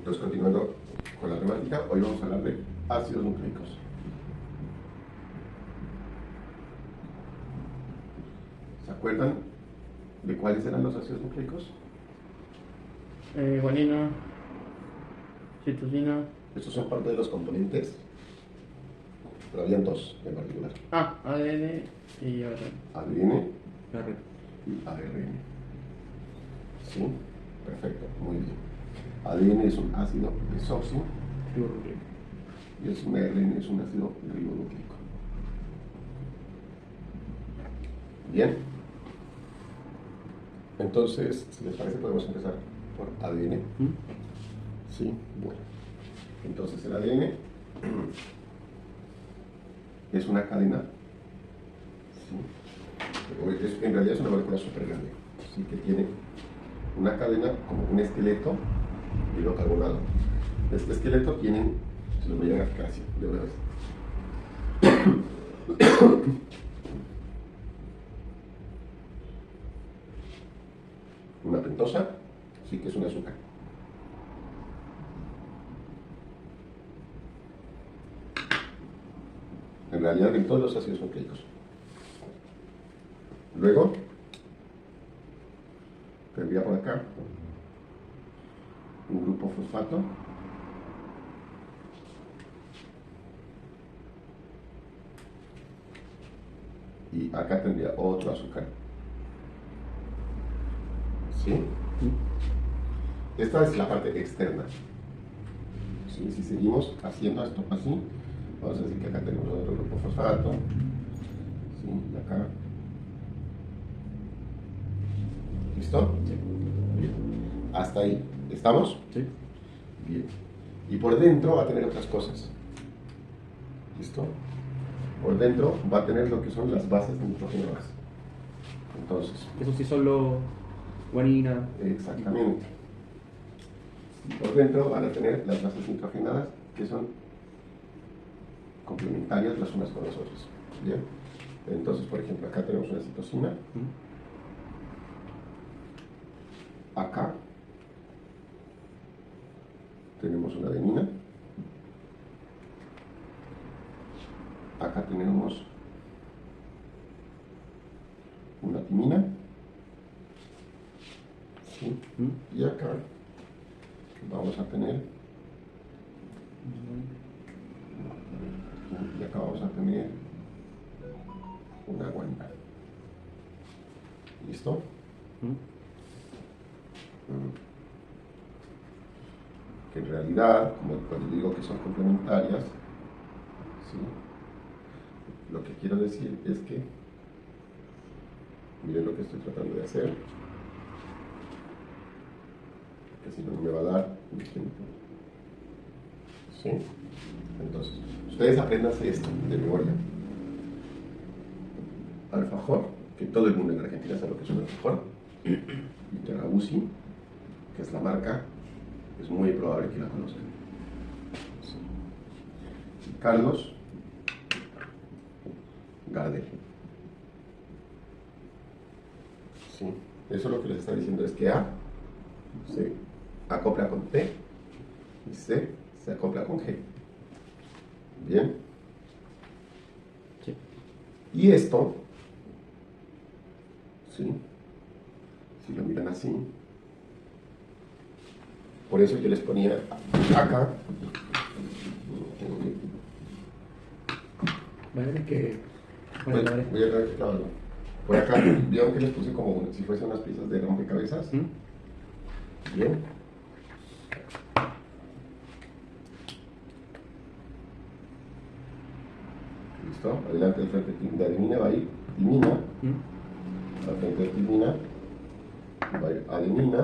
Entonces, continuando con la temática, hoy vamos a hablar de ácidos nucleicos. ¿Se acuerdan de cuáles eran los ácidos nucleicos? Guanina, citosina. Estos son parte de los componentes, pero habían dos en particular. ADN y ARN. ADN ARN. y ARN. ¿Sí? Perfecto, muy bien. ADN es un ácido desoxi y es un ARN es un ácido ribonucleico. Bien. Entonces, si les parece, podemos empezar por ADN. Sí, bueno. Entonces, el ADN es una cadena. Sí. En realidad es una molécula súper grande. Sí, que tiene una cadena como un esqueleto hidrocarbonado. Este esqueleto tiene, se lo voy a explicar así, de una vez. Una pentosa, sí que es un azúcar. En realidad en todos los ácidos nucleicos. Luego, tendría por acá un grupo fosfato. Y acá tendría otro azúcar. ¿Sí? Esta es la parte externa. ¿Sí? Si seguimos haciendo esto así, vamos a decir que acá tenemos otro grupo fosfato. ¿Sí? Y acá. ¿Listo? Sí. Bien. Hasta ahí. ¿Estamos? Sí. Bien. Y por dentro va a tener otras cosas. ¿Listo? Por dentro va a tener lo que son las bases nitrogenadas. Entonces. Eso sí, solo guanina. Exactamente. Y por dentro van a tener las bases nitrogenadas que son complementarias las unas con las otras. Bien. Entonces, por ejemplo, acá tenemos una citosina. Acá tenemos una adenina. Acá tenemos una timina. ¿Sí? Y acá vamos a tener una guanina. ¿Listo? Que en realidad, como cuando digo que son complementarias, ¿sí? Lo que quiero decir es que, miren lo que estoy tratando de hacer, que si no, no me va a dar un tiempo. ¿Sí? Entonces, ustedes apréndanse esto de memoria. Alfajor, que todo el mundo en Argentina sabe lo que es un alfajor, y Terrabusi, que es la marca, es muy probable que la conozcan. Sí. Y Carlos Gardel. Sí. Eso lo que les está diciendo es que A se acopla con T y C se acopla con G. Bien. Sí. Y esto, ¿sí? Si lo miran así, por eso yo les ponía acá. Vale, que. Bueno, Vale. voy a traer que clavarlo. Por acá, vieron que les puse como si fuesen unas piezas de rompecabezas. Bien. Listo. Adelante del frente de adenina va a ir timina. Al frente de timina va a ir adenina.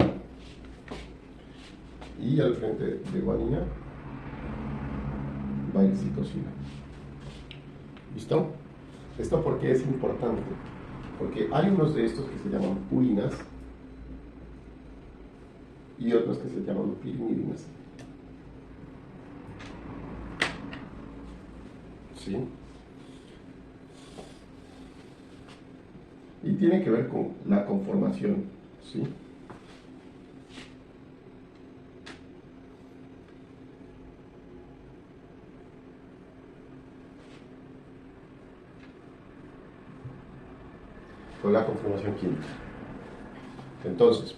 Y al frente de guanina va a ir citosina. ¿Listo? ¿Esto por qué es importante? Porque hay unos de estos que se llaman purinas y otros que se llaman pirimidinas. ¿Sí? Y tiene que ver con la conformación, ¿sí? con la conformación química. Entonces,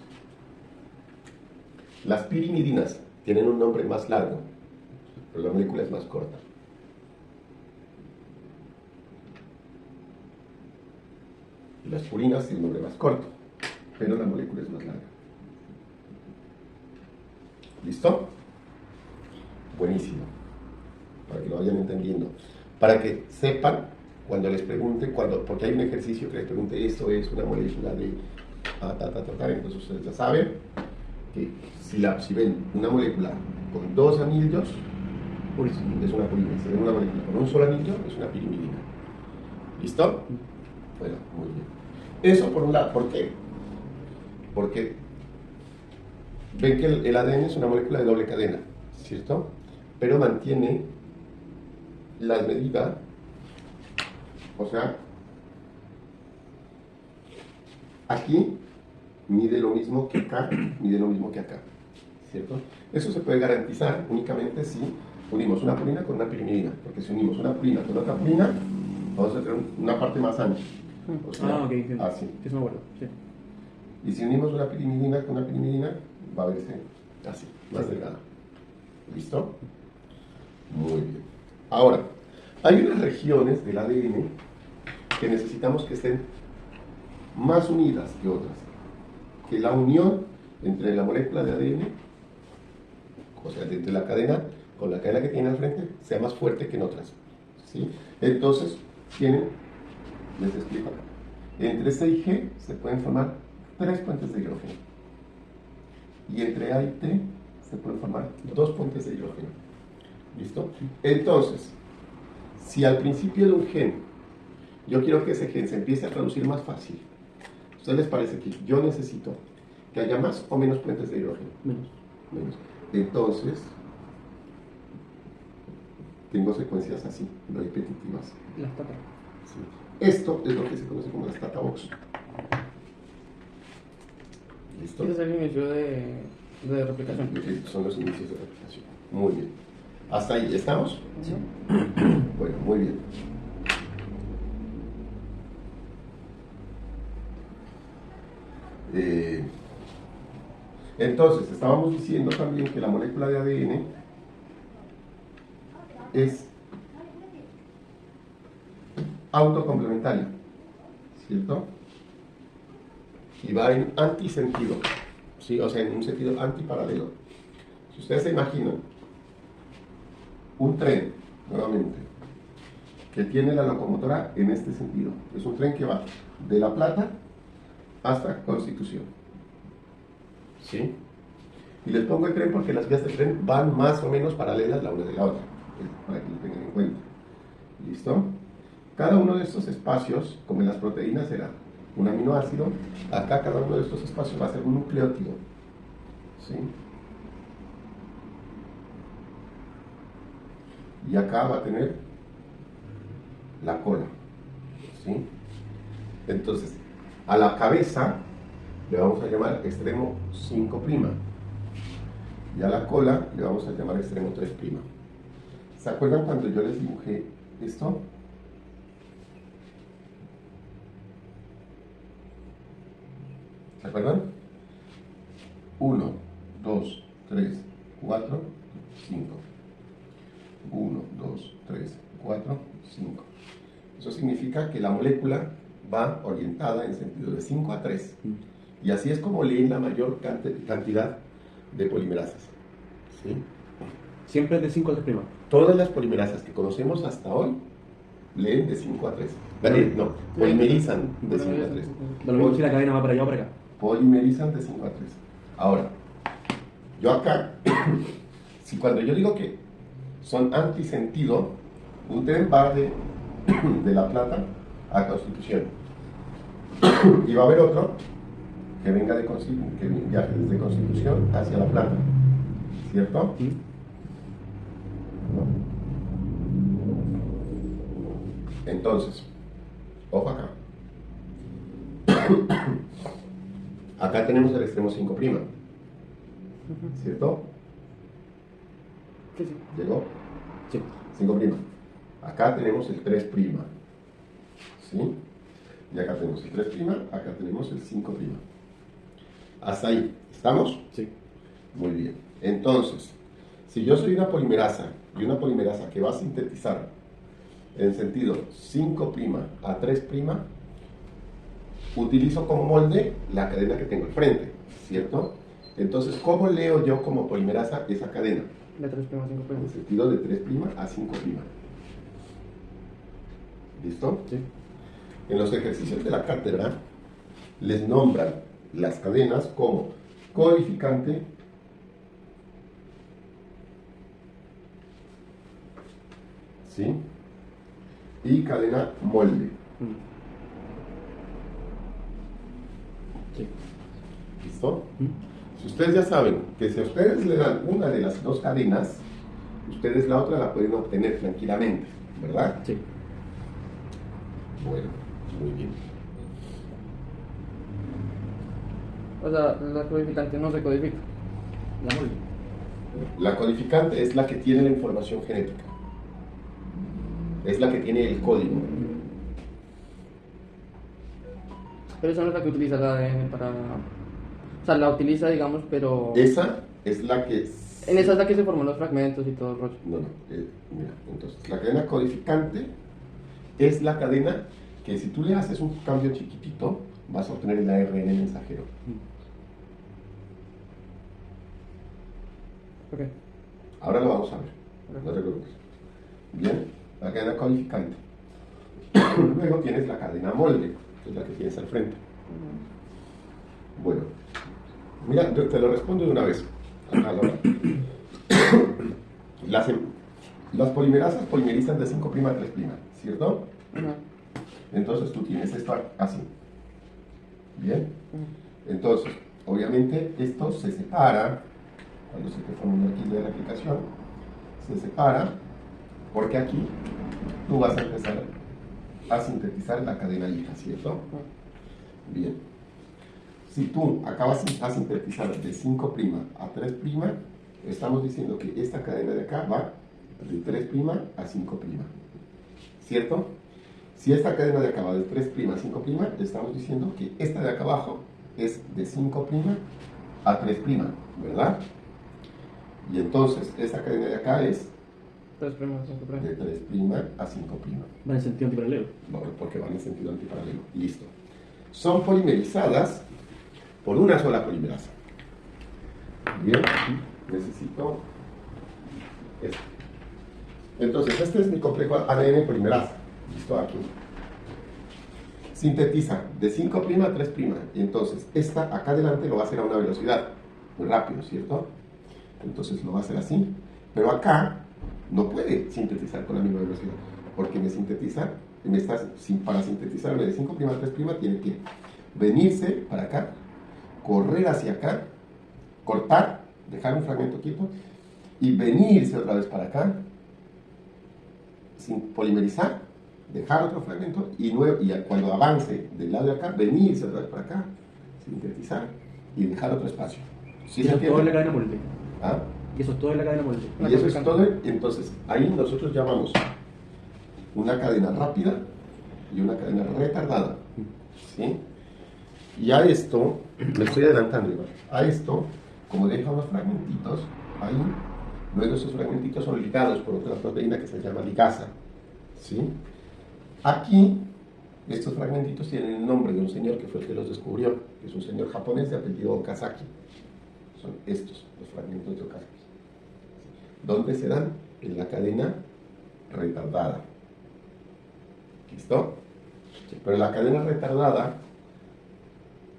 las pirimidinas tienen un nombre más largo, pero la molécula es más corta. Y las purinas tienen un nombre más corto, pero la molécula es más larga. ¿Listo? Buenísimo. Para que lo vayan entendiendo. Para que sepan, cuando les pregunte, porque hay un ejercicio que les pregunte, esto es una molécula de entonces ustedes ya saben que si ven una molécula con dos anillos, es una purina. Si ven una molécula con un solo anillo, es una pirimidina. ¿Listo? Bueno, muy bien. Eso por un lado, ¿por qué? Porque ven que el ADN es una molécula de doble cadena, ¿cierto? Pero mantiene la medida, o sea, aquí mide lo mismo que acá, mide lo mismo que acá, ¿cierto? Eso se puede garantizar únicamente si unimos una purina con una pirimidina, porque si unimos una purina con otra purina, vamos a tener una parte más ancha. O sea, ok, entiendo. así. Eso me acuerdo, sí. Y si unimos una pirimidina con una pirimidina, va a verse así, más delgada. ¿Listo? Muy bien. Ahora, hay unas regiones del ADN que necesitamos que estén más unidas que otras. Que la unión entre la molécula de ADN, o sea, entre la cadena con la cadena que tiene al frente, sea más fuerte que en otras. ¿Sí? Entonces, les explico acá. Entre C y G se pueden formar 3 puentes de hidrógeno. Y entre A y T se pueden formar 2 puentes de hidrógeno. ¿Listo? Entonces, si al principio de un gen yo quiero que ese gen se empiece a traducir más fácil, ¿a ustedes les parece que yo necesito que haya más o menos puentes de hidrógeno? Menos. Menos. Entonces, tengo secuencias así, repetitivas. Las tapas. Sí. Esto es lo que se conoce como las Tata Box. ¿Listo? Ese es el inicio de replicación. Son los inicios de replicación. Muy bien. ¿Hasta ahí estamos? Sí. Bueno, muy bien. Entonces, estábamos diciendo también que la molécula de ADN es autocomplementaria, ¿cierto? Y va en antisentido, ¿sí? O sea, en un sentido antiparalelo. Si ustedes se imaginan un tren, nuevamente, que tiene la locomotora en este sentido, es un tren que va de La Plata hasta Constitución, ¿sí? Y les pongo el tren porque las vías del tren van más o menos paralelas la una de la otra, para que lo tengan en cuenta. ¿Listo? Cada uno de estos espacios, como en las proteínas era un aminoácido, acá cada uno de estos espacios va a ser un nucleótido, ¿sí? Y acá va a tener la cola, ¿sí? Entonces, a la cabeza le vamos a llamar extremo 5', y a la cola le vamos a llamar extremo 3'. ¿Se acuerdan cuando yo les dibujé esto? ¿Se acuerdan? 1, 2, 3, 4, 5. 1, 2, 3, 4, 5. Eso significa que la molécula va orientada en sentido de 5 a 3. Y así es como leen la mayor cantidad de polimerasas. ¿Sí? Siempre es de 5 a 3'. Todas las polimerasas que conocemos hasta hoy leen de 5 a 3. No, polimerizan de 5 a 3. Lo mismo si la cadena va para allá o para acá. Polimerizan de 5 a 3. Ahora, yo acá, si cuando yo digo que son antisentido, un tren va de La Plata a Constitución. Y va a haber otro que venga que viaje desde Constitución hacia La Plata. ¿Cierto? ¿Sí? Entonces, ojo acá. Acá tenemos el extremo 5', ¿cierto? Sí, sí. ¿Llegó? Sí. 5'. Acá tenemos el 3', ¿sí? Y acá tenemos el 3', acá tenemos el 5'. Hasta ahí, ¿estamos? Sí. Muy bien. Entonces, si yo soy una polimerasa y una polimerasa que va a sintetizar en sentido 5' a 3', utilizo como molde la cadena que tengo al frente, ¿cierto? Entonces, ¿cómo leo yo como polimerasa esa cadena? De 3' a 5'. En sentido de 3' a 5'. ¿Listo? Sí. En los ejercicios de la cátedra les nombran las cadenas como codificante, ¿sí? Y cadena molde. Sí. ¿Listo? Si ustedes ya saben que si a ustedes le dan una de las dos cadenas, ustedes la otra la pueden obtener tranquilamente, ¿verdad? Sí. Bueno, muy bien. O sea, la codificante no se codifica. La molde. La codificante es la que tiene la información genética. Es la que tiene el código. Pero esa no es la que utiliza el ADN para... O sea, la utiliza, digamos, pero... Esa es la que... En esa es la que se forman los fragmentos y todo el rollo. No, mira, entonces la cadena codificante es la cadena que si tú le haces un cambio chiquitito, vas a obtener el ARN mensajero. Ok. Ahora lo vamos a ver, no te preocupes. Bien, la cadena codificante. Luego tienes la cadena molde, que es la que tienes al frente. Bueno, mira, yo te lo respondo de una vez. Ahora, las polimerasas polimerizan de 5' a 3', ¿cierto? Entonces tú tienes esto así. Bien. Entonces, obviamente esto se separa, cuando se te forma una horquilla de replicación, se separa porque aquí tú vas a empezar a sintetizar la cadena hija, ¿cierto? Bien. Si tú acabas a sintetizar de 5' a 3', estamos diciendo que esta cadena de acá va de 3' a 5', ¿cierto? Si esta cadena de acá va de 3' a 5', estamos diciendo que esta de acá abajo es de 5' a 3', ¿verdad? Y entonces esta cadena de acá es 3' a 5'. de 3' a 5'. Va en sentido antiparalelo. No, porque van en sentido antiparalelo. Listo. Son polimerizadas por una sola polimerasa. Bien, necesito esto. Entonces, este es mi complejo ADN polimerasa. Listo, aquí. Sintetiza de 5' a 3'. Y entonces, esta acá adelante lo va a hacer a una velocidad muy rápido, ¿cierto? Entonces lo va a hacer así. Pero acá no puede sintetizar con la misma velocidad. Porque me sintetiza, para sintetizarme de 5' a 3', tiene que venirse para acá, correr hacia acá, cortar, dejar un fragmento quieto y venirse otra vez para acá, sin polimerizar, dejar otro fragmento y cuando avance del lado de acá, venirse otra vez para acá, sintetizar y dejar otro espacio. ¿Sí Y eso es todo en la cadena molde. ¿Ah? Y eso es todo en la cadena molde. Y eso es todo. Entonces, ahí nosotros llamamos una cadena rápida y una cadena retardada. ¿Sí? Y a esto, me estoy adelantando igual, a esto, como deja unos fragmentitos ahí, luego esos fragmentitos son ligados por otra proteína que se llama ligasa. ¿Sí? Aquí, estos fragmentitos tienen el nombre de un señor que fue el que los descubrió, que es un señor japonés de apellido Okazaki. Son estos, los fragmentos de Okazaki. ¿Dónde se dan? En la cadena retardada. ¿Listo? Pero la cadena retardada,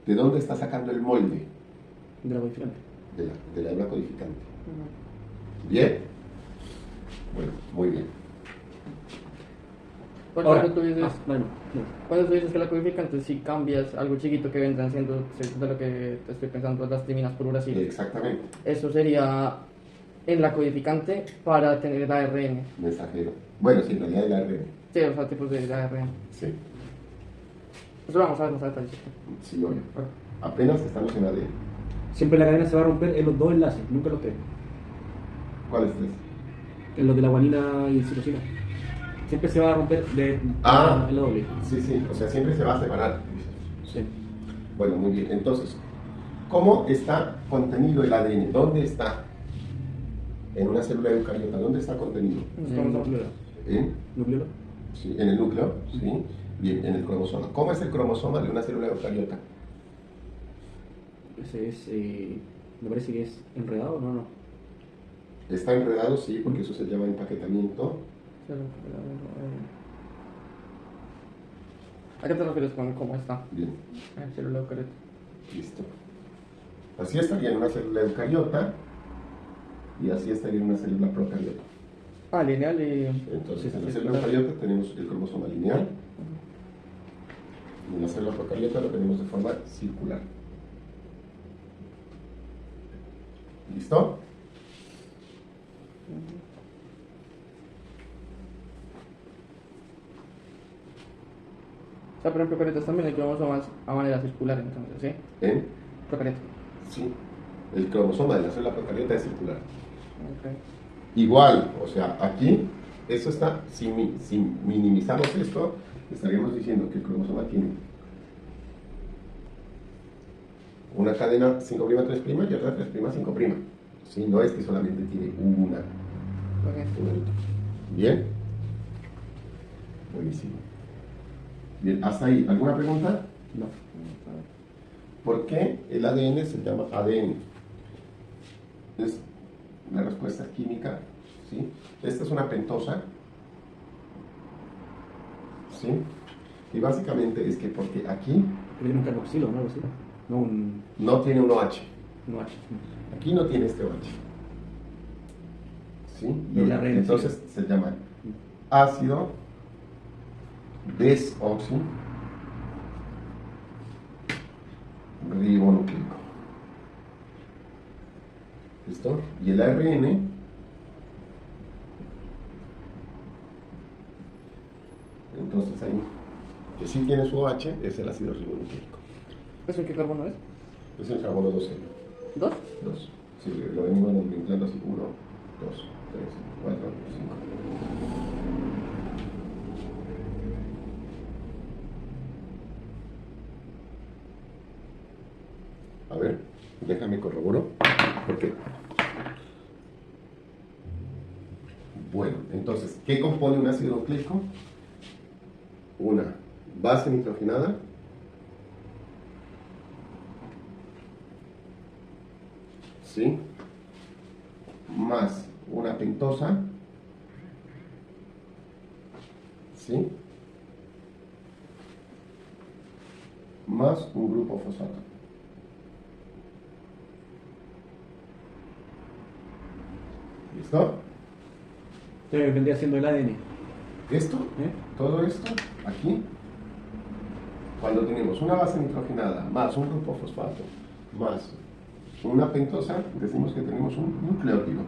¿de dónde está sacando el molde? De la codificante. De la hebra codificante. ¿Bien? Bueno, muy bien. Cuando tú dices, cuando tú dices que la codificante, si cambias algo chiquito que vendrán siendo, de lo que te estoy pensando, las timinas por uracil. Exactamente. Eso sería en la codificante para tener el ARN. Mensajero. Bueno, sí, en realidad el ARN. Sí, o sea, tipos de ARN. Sí. Eso lo vamos a ver más a detalle. Sí, obvio. Apenas estamos en ADN. Siempre la cadena se va a romper en los dos enlaces, nunca en los tres. ¿Cuáles tres? En los de la guanina y citosina. Siempre se va a romper de Ah. la doble. Sí, sí, o sea, siempre se va a separar. Sí. Bueno, muy bien. Entonces, ¿cómo está contenido el ADN? ¿Dónde está? En una célula eucariota, ¿dónde está contenido? Nucleolo. ¿En? Nucleolo. Sí, en el núcleo, ¿sí? Bien, en el cromosoma. ¿Cómo es el cromosoma de una célula eucariota? Ese es, me parece que es enredado, no. Está enredado, sí, porque eso se llama empaquetamiento. ¿A qué te refieres con cómo está? Bien, El célula eucariota. listo. Así estaría en una célula eucariota y así estaría en una célula procariota. Ah, lineal y... Entonces, en la célula eucariota tenemos el cromosoma lineal y en la célula procariota lo tenemos de forma circular. ¿Listo? O sea, por ejemplo, eucariotas también hay cromosomas a manera circular, entonces, ¿sí? ¿En? Procariota. Sí. El cromosoma de la célula procariota es circular. Ok. Igual, o sea, aquí, eso está, si minimizamos esto, estaríamos diciendo que el cromosoma tiene una cadena 5' 3' y otra 3' 5'. ¿Sí? No es que solamente tiene una. Ok. ¿Bien? Buenísimo. Bien, hasta ahí. ¿Alguna pregunta? No. ¿Por qué el ADN se llama ADN? Es la respuesta química, ¿sí? Esta es una pentosa, ¿sí? Y básicamente es que porque aquí Tiene un carboxilo, ¿no? Algo así. No un no tiene un OH, H. aquí no tiene este OH, ¿sí? Y Pero la red, entonces se llama ácido desoxirribonucleico. ¿Listo? Y el ARN entonces ahí, que sí tiene su OH, es el ácido ribonucleico. ¿Eso en qué carbono es? Es el carbono 12. ¿2? 2. Sí, lo venimos nomenclando así: 1, 2, 3, 4, 5. A ver, déjame corroboro. ¿Por qué? Bueno, entonces, ¿qué compone un ácido nucleico? Una base nitrogenada, ¿sí? Más una pentosa, ¿sí? Más un grupo fosfato. ¿Listo? Entonces vendría siendo el ADN. Esto, todo esto, aquí, cuando tenemos una base nitrogenada más un grupo fosfato más una pentosa, decimos que tenemos un nucleótido.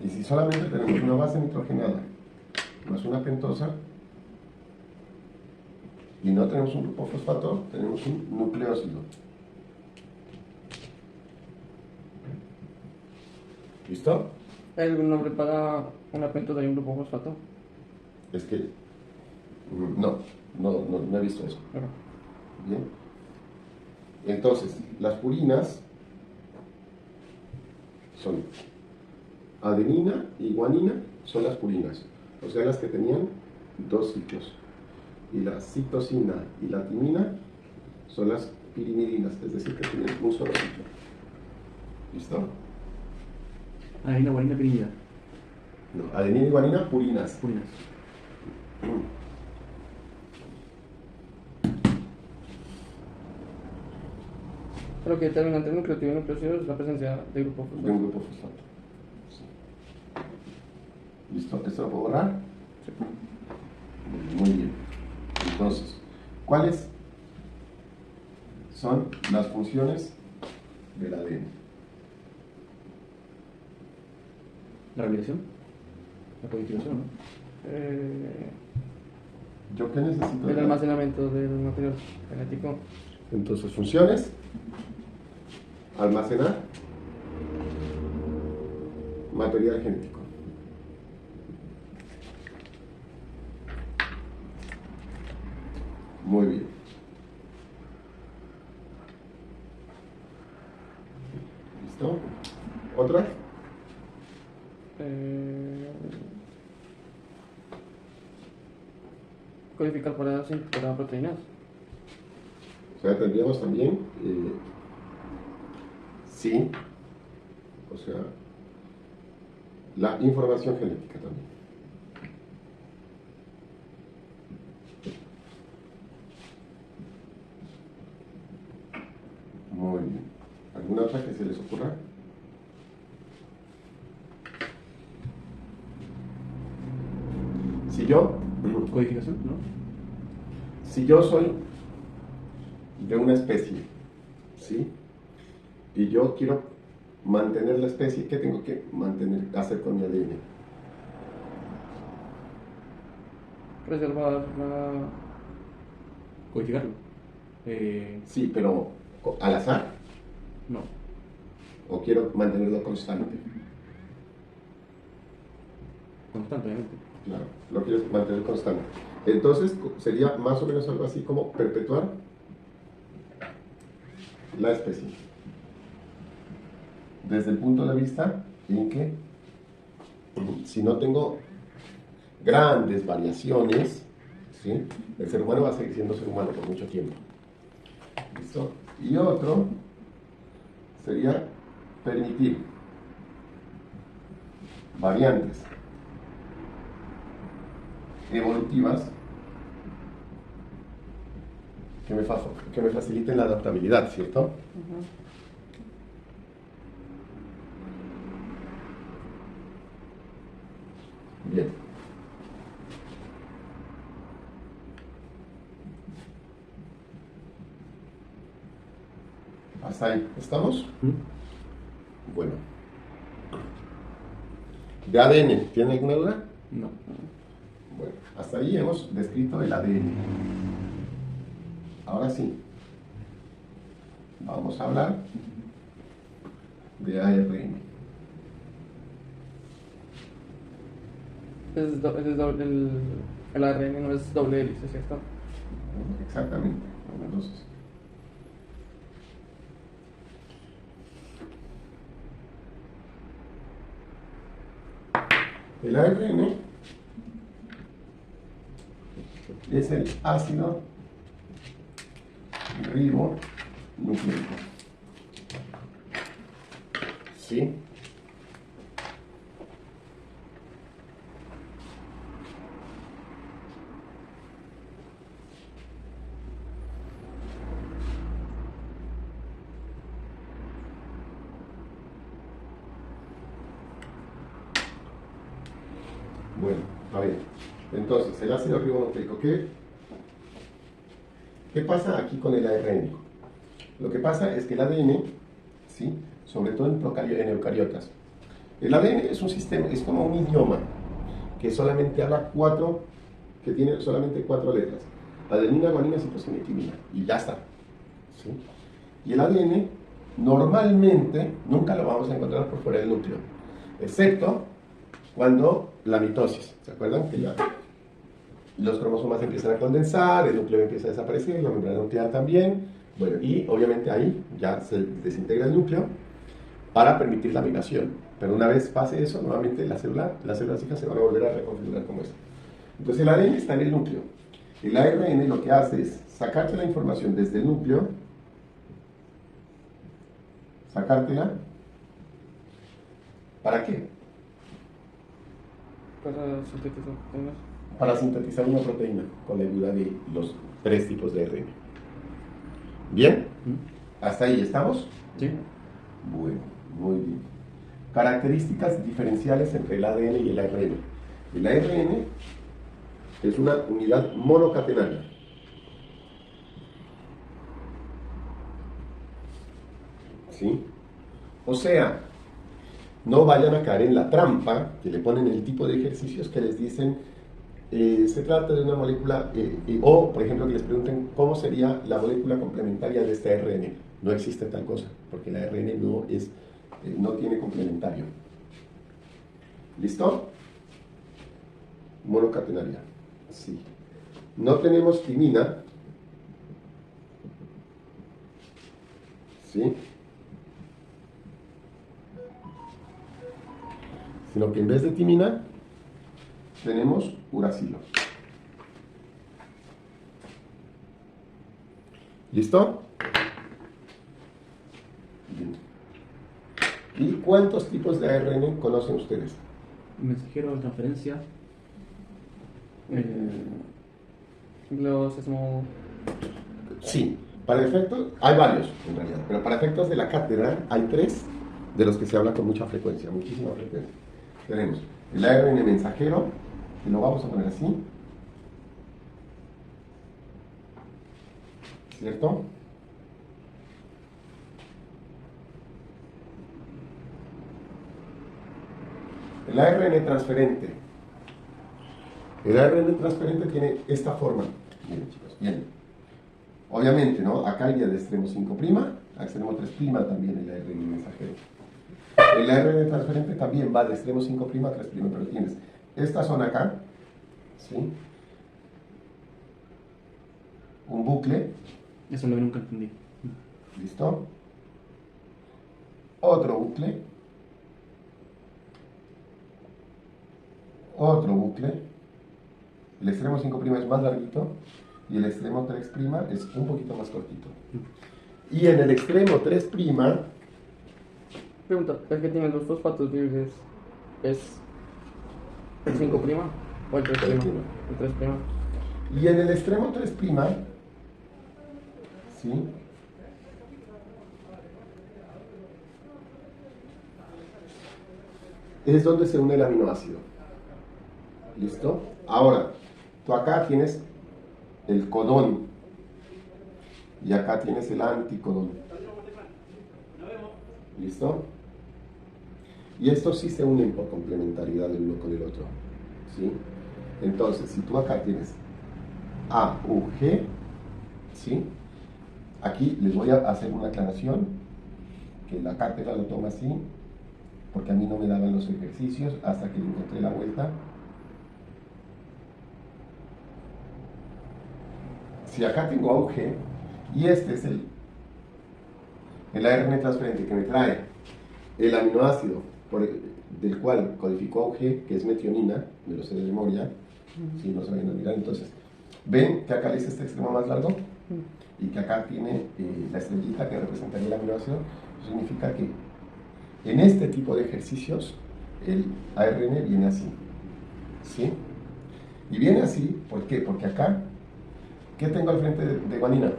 Y si solamente tenemos una base nitrogenada más una pentosa y no tenemos un grupo fosfato, tenemos un nucleócido. ¿Listo? ¿Hay algún nombre para una pentosa y un grupo fosfato? Es que no he visto eso. Claro. Bien. Entonces, las purinas son adenina y guanina, son las purinas, o sea, las que tenían 2 ciclos. Y la citosina y la timina son las pirimidinas, es decir, que tienen un solo ciclo. ¿Listo? Adenina, guanina, pirimida. No, adenina y guanina, purinas. Purinas. Lo que determina entre nucleótido y nucleócido es la presencia de grupo De fosfato. un grupo fosfato. Sí. ¿Listo? ¿Esto lo puedo borrar? Sí. Muy bien. Entonces, ¿cuáles son las funciones del ADN? La replicación. La codificación, ¿no? ¿Yo qué necesito? El almacenamiento del material genético. Entonces, funciones. Almacenar. Material genético. Muy bien. ¿Listo? ¿Otra? Codificar para proteínas. O sea, tendríamos también, sí, o sea, la información genética también. Muy bien. ¿Alguna otra que se les ocurra? Si yo, Codificación, ¿no? si yo soy de una especie, ¿sí? Y yo quiero mantener la especie, ¿qué tengo que hacer con mi ADN? Preservar la... Codificarlo. Sí, pero al azar, No. o quiero mantenerlo constante. Constante, obviamente. Claro, lo quiero mantener constante. Entonces, sería más o menos algo así como perpetuar la especie. Desde el punto de vista en que, si no tengo grandes variaciones, ¿sí?, el ser humano va a seguir siendo ser humano por mucho tiempo. ¿Listo? Y otro sería permitir variantes evolutivas que me faciliten la adaptabilidad, ¿cierto? Bien. ¿Hasta ahí estamos? Bueno. ¿De ADN tiene alguna duda? No. Bueno, hasta ahí hemos descrito el ADN. Ahora sí, vamos a hablar de ARN. El ARN no es doble hélice, ¿cierto? Exactamente. Entonces, el ARN es el ácido ribonucleico. ¿Sí? Bueno, a ver. Entonces, el ácido ribonucleico, ¿qué pasa aquí con el ARN? Lo que pasa es que el ADN, ¿sí?, sobre todo en eucariotas, el ADN es un sistema, es como un idioma que solamente habla que tiene solamente 4 letras: adenina, guanina, citosina y timina, y ya está, ¿sí? Y el ADN normalmente nunca lo vamos a encontrar por fuera del núcleo, excepto cuando la mitosis, ¿se acuerdan? Que ya los cromosomas empiezan a condensar, el núcleo empieza a desaparecer, la membrana nuclear también, bueno, y obviamente ahí ya se desintegra el núcleo para permitir la migración. Pero una vez pase eso, nuevamente las células hijas se van a volver a reconfigurar como esto. Entonces el ADN está en el núcleo. El ARN lo que hace es sacarte la información desde el núcleo, sacártela, ¿para qué? Para sintetizar proteínas. Para sintetizar una proteína con la ayuda de los 3 tipos de ARN. ¿Bien? ¿Hasta ahí estamos? Sí. Bueno, muy bien. Características diferenciales entre el ADN y el ARN. El ARN es una unidad monocatenaria. ¿Sí? O sea, no vayan a caer en la trampa que le ponen el tipo de ejercicios que les dicen Se trata de una molécula, o por ejemplo que les pregunten cómo sería la molécula complementaria de este ARN. No existe tal cosa, porque el ARN no tiene complementario. ¿Listo? Monocatenaria. Sí. No tenemos timina. ¿Sí? Sino que en vez de timina tenemos uracilo. ¿Listo? Bien. ¿Y cuántos tipos de ARN conocen ustedes? Mensajero de transferencia. Los ESMO. Sí, para efectos, hay varios en realidad, pero para efectos de la cátedra hay 3 de los que se habla con mucha frecuencia, muchísima frecuencia. Tenemos el ARN mensajero, que lo vamos a poner así, ¿cierto? El ARN transferente. El ARN transferente tiene esta forma. Miren, chicos, bien. Obviamente, ¿no? Acá iría de extremo 5', a extremo 3' también el ARN mensajero. El ARN transferente también va de extremo 5' a 3', pero tienes esta zona acá, ¿sí? Un bucle. Eso es lo que nunca entendí. ¿Listo? Otro bucle. Otro bucle. El extremo 5' es más larguito y el extremo 3' es un poquito más cortito. Y en el extremo 3', Pregunta, ¿el que tiene los fosfatos libres es el 5' o el 3'? El 3'. El 3'. y en el extremo 3', ¿sí? Es donde se une el aminoácido. ¿Listo? Ahora, tú acá tienes el codón y acá tienes el anticodón. ¿Listo? Y estos sí se unen por complementariedad el uno con el otro. ¿Sí? Entonces, si tú acá tienes A, U, G, ¿sí? Aquí les voy a hacer una aclaración, que la cátedra lo toma así, porque a mí no me daban los ejercicios hasta que le encontré la vuelta. Si acá tengo A, U, G, y este es el ARN transferente que me trae el aminoácido del cual codificó A, U, G, que es metionina, me lo sé de memoria, si no se vayan a olvidar. Entonces, ven que acá le hice este extremo más largo y que acá tiene la estrellita que representaría el aminoácido. Eso significa que en este tipo de ejercicios el ARN viene así, ¿sí? Y viene así, ¿por qué? Porque acá, ¿qué tengo al frente de guanina?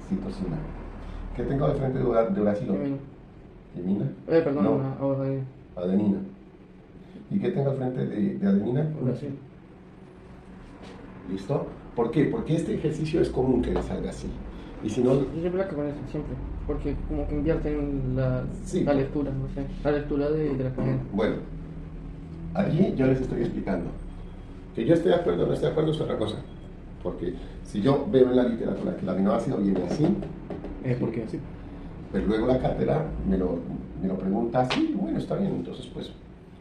Citosina. ¿Qué tengo al frente de uracilo? Timina. Perdón, No. Adenina. ¿Y qué tengo al frente de adenina? Uracilo. ¿Listo? ¿Por qué? Porque este ejercicio es común que le salga así. Y si no... Yo siempre la cago en eso, siempre. Porque como que invierten Sí. la lectura, no sé. La lectura de la cadena. Bueno, aquí yo les estoy explicando. Que yo esté de acuerdo o no esté de acuerdo es otra cosa. Porque si yo veo en la literatura que el aminoácido viene así, ¿Por qué así? pero luego la cátedra me lo pregunta así, bueno, está bien, entonces pues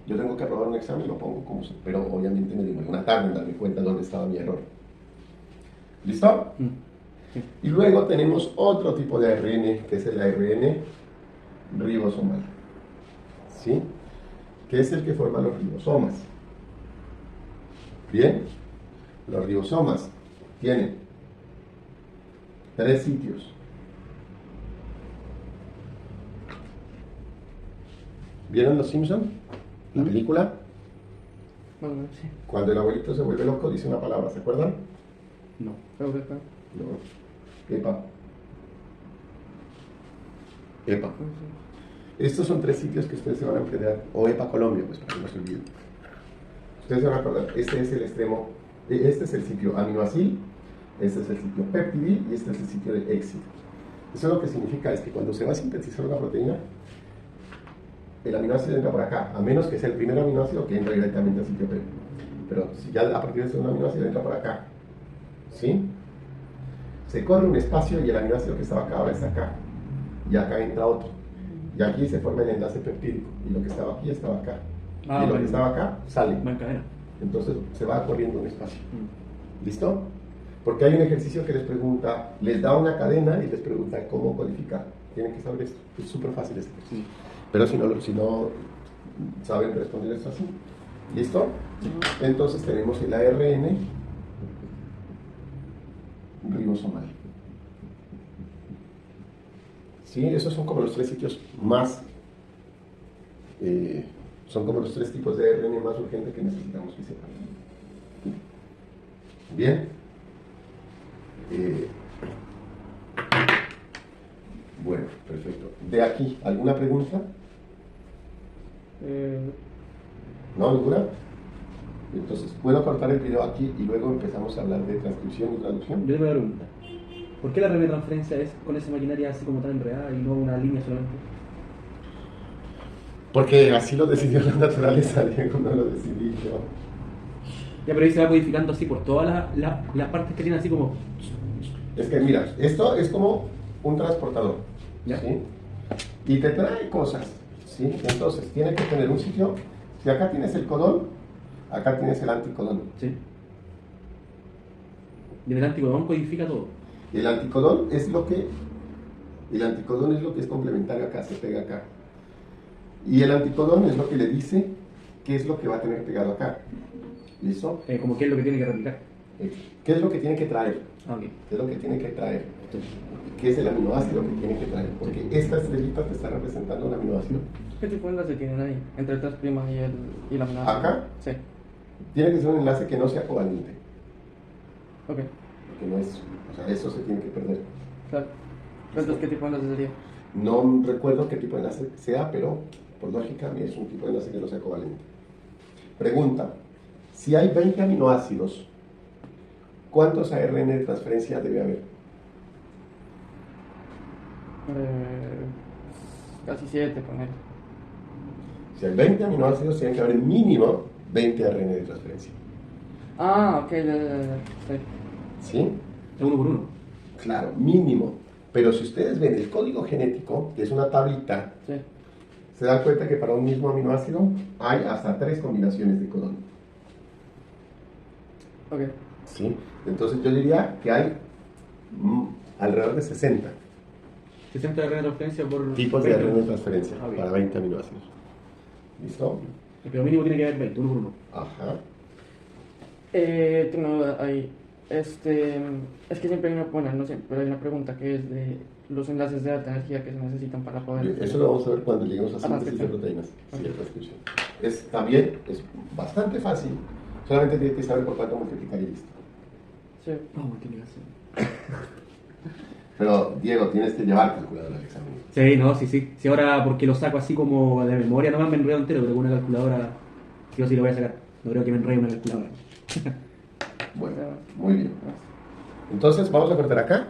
yo tengo que aprobar un examen y lo pongo como pero obviamente me demoré una tarde en darme cuenta de dónde estaba mi error. ¿Listo? Sí. Y luego tenemos otro tipo de ARN, que es el ARN ribosomal, ¿sí? Que es el que forma los ribosomas. Bien, los ribosomas tienen 3 sitios. ¿Vieron Los Simpson? La película. Bueno, sí. Cuando el abuelito se vuelve loco dice una palabra, ¿se acuerdan? No. Eureka. No. Epa. Epa. Sí. Estos son 3 sitios que ustedes se van a aprender. O EPA Colombia, pues para que no se olviden. Ustedes se van a acordar, este es el extremo, este es el sitio aminoacil, este es el sitio peptidil y este es el sitio de éxito. Eso lo que significa es que cuando se va a sintetizar una proteína, el aminoácido entra por acá, a menos que sea el primer aminoácido que entra directamente al sitio P. pero si ya a partir de ese aminoácido entra por acá, ¿sí? Se corre un espacio y el aminoácido que estaba acá ahora está acá, y acá entra otro, y aquí se forma el enlace peptídico, y lo que estaba aquí estaba acá, y lo bueno. que estaba acá sale, Va en cadena. entonces se va corriendo un espacio. ¿Listo? Porque hay un ejercicio que les pregunta, les da una cadena y les pregunta cómo codificar. Tienen que saber esto, es súper fácil este ejercicio. Pero si no saben responder esto así. ¿Listo? Entonces tenemos el ARN ribosomal. ¿Sí? Esos son como los tres sitios más, son como los tres tipos de ARN más urgentes que necesitamos que sepan. Bien. Bueno, perfecto. De aquí, ¿alguna pregunta? ¿No? ¿Ninguna? Entonces, ¿puedo cortar el video aquí y luego empezamos a hablar de transcripción y traducción? Yo tengo una pregunta. ¿Por qué la transferencia es con esa maquinaria así como tan enredada y no una línea solamente? Porque así lo decidió la naturaleza, Diego, no lo decidí yo. Ya, pero ahí se va codificando así por todas las partes que tienen así como... Es que mira, esto es como un transportador, ¿Ya? ¿sí? Y te trae cosas, ¿sí? Entonces, tiene que tener un sitio. Si acá tienes el codón, acá tienes el anticodón. Sí. Y en el anticodón codifica todo. El anticodón es lo que es complementario acá, se pega acá. Y el anticodón es lo que le dice qué es lo que va a tener pegado acá. ¿Listo? Como qué es lo que tiene que replicar. ¿Qué es lo que tiene que traer? Ah, ok. ¿Qué es lo que tiene que traer? ¿Qué es el aminoácido que tiene que traer? Porque esta estrellita te está representando un aminoácido. ¿Qué tipo de enlace tienen ahí? Entre el 3' y la amenaza. ¿Acá? Sí. Tiene que ser un enlace que no sea covalente. Ok, Porque no es, o sea, eso se tiene que perder. claro. Entonces, ¿qué tipo de enlace sería? No recuerdo qué tipo de enlace sea, pero por lógica es un tipo de enlace que no sea covalente. Pregunta: si hay 20 aminoácidos, ¿cuántos ARN de transferencia debe haber? Casi 7, poner. Si hay 20 aminoácidos, tiene que haber mínimo 20 ARN de transferencia. Ah, ok, ya. Sí. ¿Sí? Es uno por uno. Claro, mínimo. Pero si ustedes ven el código genético, que es una tablita, Sí. se dan cuenta que para un mismo aminoácido hay hasta 3 combinaciones de codón. Ok. ¿Sí? Entonces yo diría que hay alrededor de 60 60 de transferencia por... tipos de ARN de transferencia Ah, ok. para 20 aminoácidos. ¿Listo? Pero mínimo tiene que haber 20, uno por uno. Ajá. Tengo una duda ahí. Es que siempre hay una, bueno, no siempre, pero hay una pregunta que es de los enlaces de alta energía que se necesitan para poder... Eso lo vamos a ver cuando lleguemos a síntesis de transcripción. proteínas. Sí, Ok. a transcripción. También es bastante fácil. Solamente tienes que saber por cuánto multiplicar y listo. Sí. No, multiplicación. Pero, Diego, tienes que llevar calculadora al examen. Sí, no, sí. Si ahora porque lo saco así como de memoria, nomás me enredo entero, pero con una calculadora sí o sí lo voy a sacar. No creo que me enrede una calculadora. Bueno, muy bien. Entonces, vamos a cortar acá.